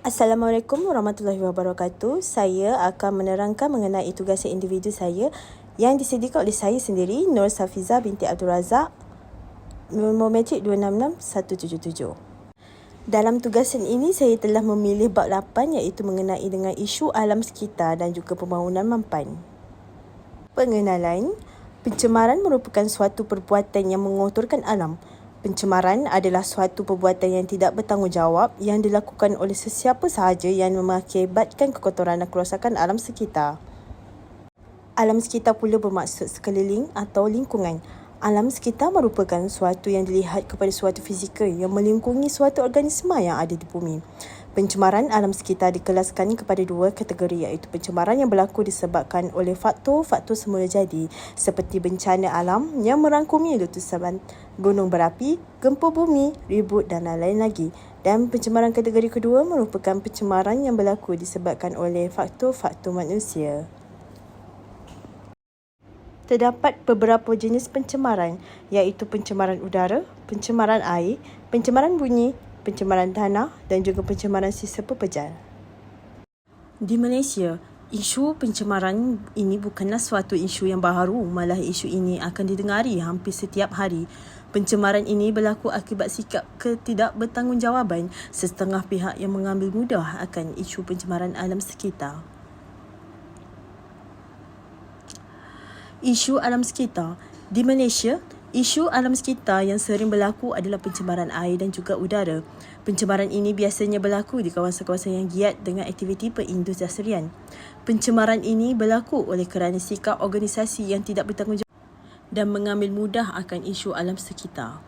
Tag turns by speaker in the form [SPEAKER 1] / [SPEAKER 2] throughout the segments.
[SPEAKER 1] Assalamualaikum warahmatullahi wabarakatuh. Saya akan menerangkan mengenai tugas individu saya yang disediakan oleh saya sendiri, Nur Safiza binti Abdul Razak, nombor matrik 266177. Dalam tugasan ini, saya telah memilih bab 8 iaitu mengenai dengan isu alam sekitar dan juga pembangunan mampan. Pengenalan, pencemaran merupakan suatu perbuatan yang mengotorkan alam. Pencemaran adalah suatu perbuatan yang tidak bertanggungjawab yang dilakukan oleh sesiapa sahaja yang mengakibatkan kekotoran dan kerosakan alam sekitar. Alam sekitar pula bermaksud sekeliling atau lingkungan. Alam sekitar merupakan suatu yang dilihat kepada suatu fizikal yang melingkungi suatu organisma yang ada di bumi. Pencemaran alam sekitar dikelaskan kepada dua kategori iaitu pencemaran yang berlaku disebabkan oleh faktor-faktor semula jadi seperti bencana alam yang merangkumi letusan gunung berapi, gempa bumi, ribut dan lain-lain lagi. Dan pencemaran kategori kedua merupakan pencemaran yang berlaku disebabkan oleh faktor-faktor manusia. Terdapat beberapa jenis pencemaran iaitu pencemaran udara, pencemaran air, pencemaran bunyi, pencemaran tanah dan juga pencemaran sisa pepejal. Di Malaysia, isu pencemaran ini bukanlah suatu isu yang baharu, malah isu ini akan didengari hampir setiap hari. Pencemaran ini berlaku akibat sikap ketidakbertanggungjawabkan setengah pihak yang mengambil mudah akan isu pencemaran alam sekitar. Isu alam sekitar. Di Malaysia, isu alam sekitar yang sering berlaku adalah pencemaran air dan juga udara. Pencemaran ini biasanya berlaku di kawasan-kawasan yang giat dengan aktiviti perindustrian. Pencemaran ini berlaku oleh kerana sikap organisasi yang tidak bertanggungjawab dan mengambil mudah akan isu alam sekitar.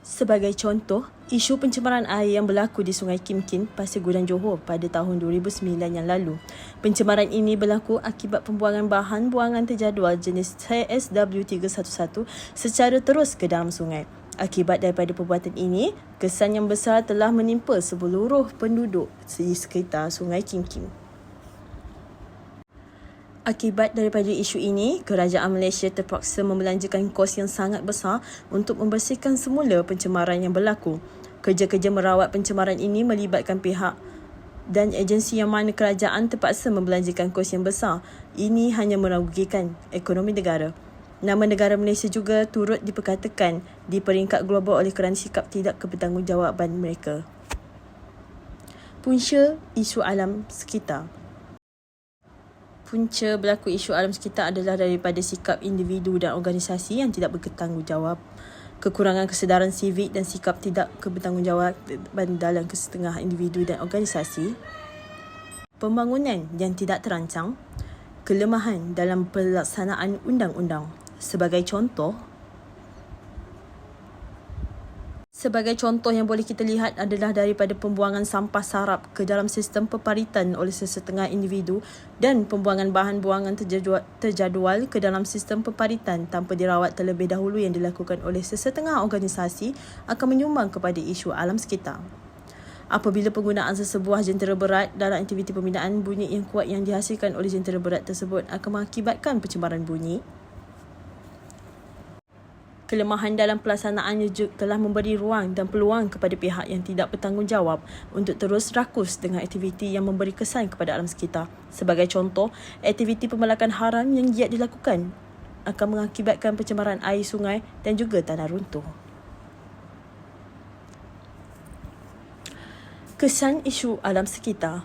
[SPEAKER 1] Sebagai contoh, isu pencemaran air yang berlaku di Sungai Kim Kin, Pasir Gudang Johor pada tahun 2009 yang lalu. Pencemaran ini berlaku akibat pembuangan bahan buangan terjadual jenis CSW311 secara terus ke dalam sungai. Akibat daripada perbuatan ini, kesan yang besar telah menimpa seluruh penduduk di sekitar Sungai Kim Kin. Akibat daripada isu ini, kerajaan Malaysia terpaksa membelanjakan kos yang sangat besar untuk membersihkan semula pencemaran yang berlaku. Kerja-kerja merawat pencemaran ini melibatkan pihak dan agensi yang mana kerajaan terpaksa membelanjakan kos yang besar. Ini hanya merugikan ekonomi negara. Nama negara Malaysia juga turut diperkatakan di peringkat global oleh kerana sikap tidak bertanggungjawabkan mereka. Punca isu alam sekitar. Punca berlaku isu alam sekitar adalah daripada sikap individu dan organisasi yang tidak bertanggungjawab, kekurangan kesedaran sivik dan sikap tidak bertanggungjawab dalam kesetengah individu dan organisasi, pembangunan yang tidak terancang, kelemahan dalam pelaksanaan undang-undang. Sebagai contoh yang boleh kita lihat adalah daripada pembuangan sampah sarap ke dalam sistem peparitan oleh sesetengah individu dan pembuangan bahan buangan terjadual ke dalam sistem peparitan tanpa dirawat terlebih dahulu yang dilakukan oleh sesetengah organisasi akan menyumbang kepada isu alam sekitar. Apabila penggunaan sesebuah jentera berat dalam aktiviti pembinaan, bunyi yang kuat yang dihasilkan oleh jentera berat tersebut akan mengakibatkan pencemaran bunyi. Kelemahan dalam pelaksanaannya telah memberi ruang dan peluang kepada pihak yang tidak bertanggungjawab untuk terus rakus dengan aktiviti yang memberi kesan kepada alam sekitar. Sebagai contoh, aktiviti pembalakan haram yang giat dilakukan akan mengakibatkan pencemaran air sungai dan juga tanah runtuh. Kesan isu alam sekitar.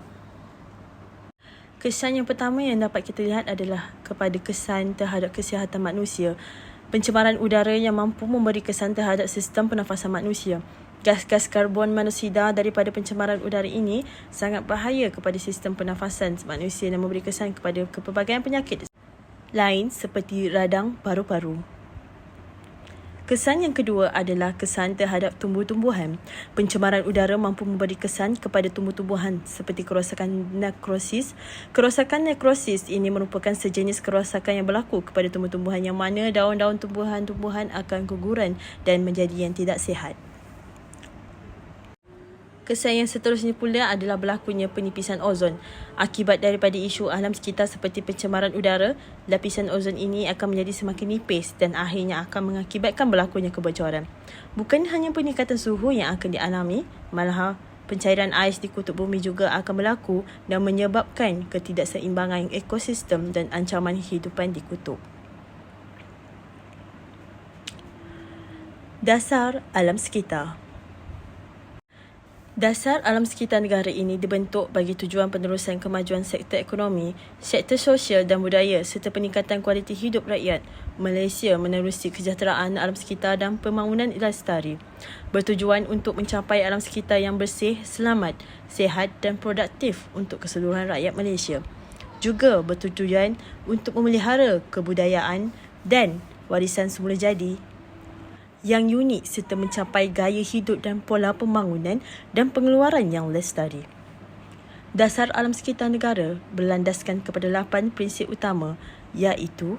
[SPEAKER 1] Kesan yang pertama yang dapat kita lihat adalah kepada kesan terhadap kesihatan manusia. Pencemaran udara yang mampu memberi kesan terhadap sistem pernafasan manusia. Gas-gas karbon monoksida daripada pencemaran udara ini sangat bahaya kepada sistem pernafasan manusia dan memberi kesan kepada pelbagai penyakit lain seperti radang paru-paru. Kesan yang kedua adalah kesan terhadap tumbuh-tumbuhan. Pencemaran udara mampu memberi kesan kepada tumbuh-tumbuhan seperti kerosakan nekrosis. Kerosakan nekrosis ini merupakan sejenis kerosakan yang berlaku kepada tumbuh-tumbuhan yang mana daun-daun tumbuhan-tumbuhan akan guguran dan menjadi yang tidak sihat. Kesan yang seterusnya pula adalah berlakunya penipisan ozon. Akibat daripada isu alam sekitar seperti pencemaran udara, lapisan ozon ini akan menjadi semakin nipis dan akhirnya akan mengakibatkan berlakunya kebocoran. Bukan hanya peningkatan suhu yang akan dialami, malah Pencairan ais di kutub bumi juga akan berlaku dan menyebabkan ketidakseimbangan ekosistem dan ancaman kehidupan di kutub. Dasar alam sekitar. Dasar alam sekitar negara ini dibentuk bagi tujuan penerusan kemajuan sektor ekonomi, sektor sosial dan budaya serta peningkatan kualiti hidup rakyat Malaysia menerusi kesejahteraan alam sekitar dan pembangunan lestari. Bertujuan untuk mencapai alam sekitar yang bersih, selamat, sihat dan produktif untuk keseluruhan rakyat Malaysia. Juga bertujuan untuk memelihara kebudayaan dan warisan semula jadi yang unik serta mencapai gaya hidup dan pola pembangunan dan pengeluaran yang lestari. Dasar alam sekitar negara berlandaskan kepada 8 prinsip utama iaitu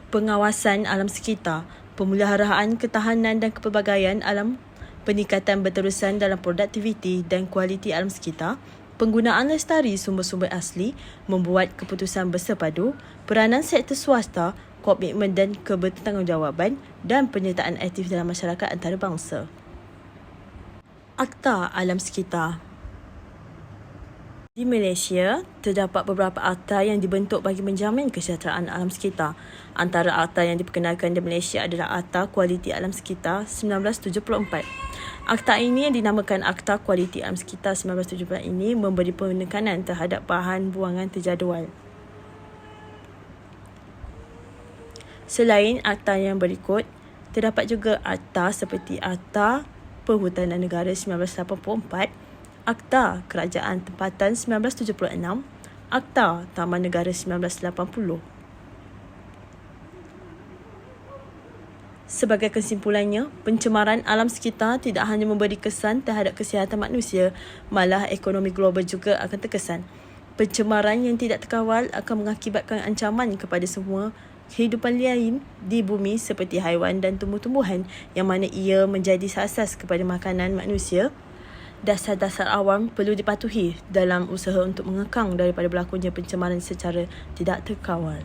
[SPEAKER 1] pengawasan alam sekitar, pemeliharaan ketahanan dan kepelbagaian alam, peningkatan berterusan dalam produktiviti dan kualiti alam sekitar, penggunaan lestari sumber-sumber asli, membuat keputusan bersepadu, peranan sektor swasta, komitmen dan kebertanggungjawaban dan penyertaan aktif dalam masyarakat antarabangsa. Akta Alam Sekitar. Di Malaysia, terdapat beberapa akta yang dibentuk bagi menjamin kesejahteraan alam sekitar. Antara akta yang diperkenalkan di Malaysia adalah Akta Kualiti Alam Sekitar 1974. Akta ini yang dinamakan Akta Kualiti Alam Sekitar 1974 ini memberi penekanan terhadap bahan buangan terjadual. Selain akta yang berikut, terdapat juga akta seperti Akta Perhutanan Negara 1984, Akta Kerajaan Tempatan 1976, Akta Taman Negara 1980. Sebagai kesimpulannya, pencemaran alam sekitar tidak hanya memberi kesan terhadap kesihatan manusia, malah ekonomi global juga akan terkesan. Pencemaran yang tidak terkawal akan mengakibatkan ancaman kepada semua kehidupan lain di bumi seperti haiwan dan tumbuh-tumbuhan yang mana ia menjadi asas kepada makanan manusia. Dasar-dasar awam perlu dipatuhi dalam usaha untuk mengekang daripada berlakunya pencemaran secara tidak terkawal.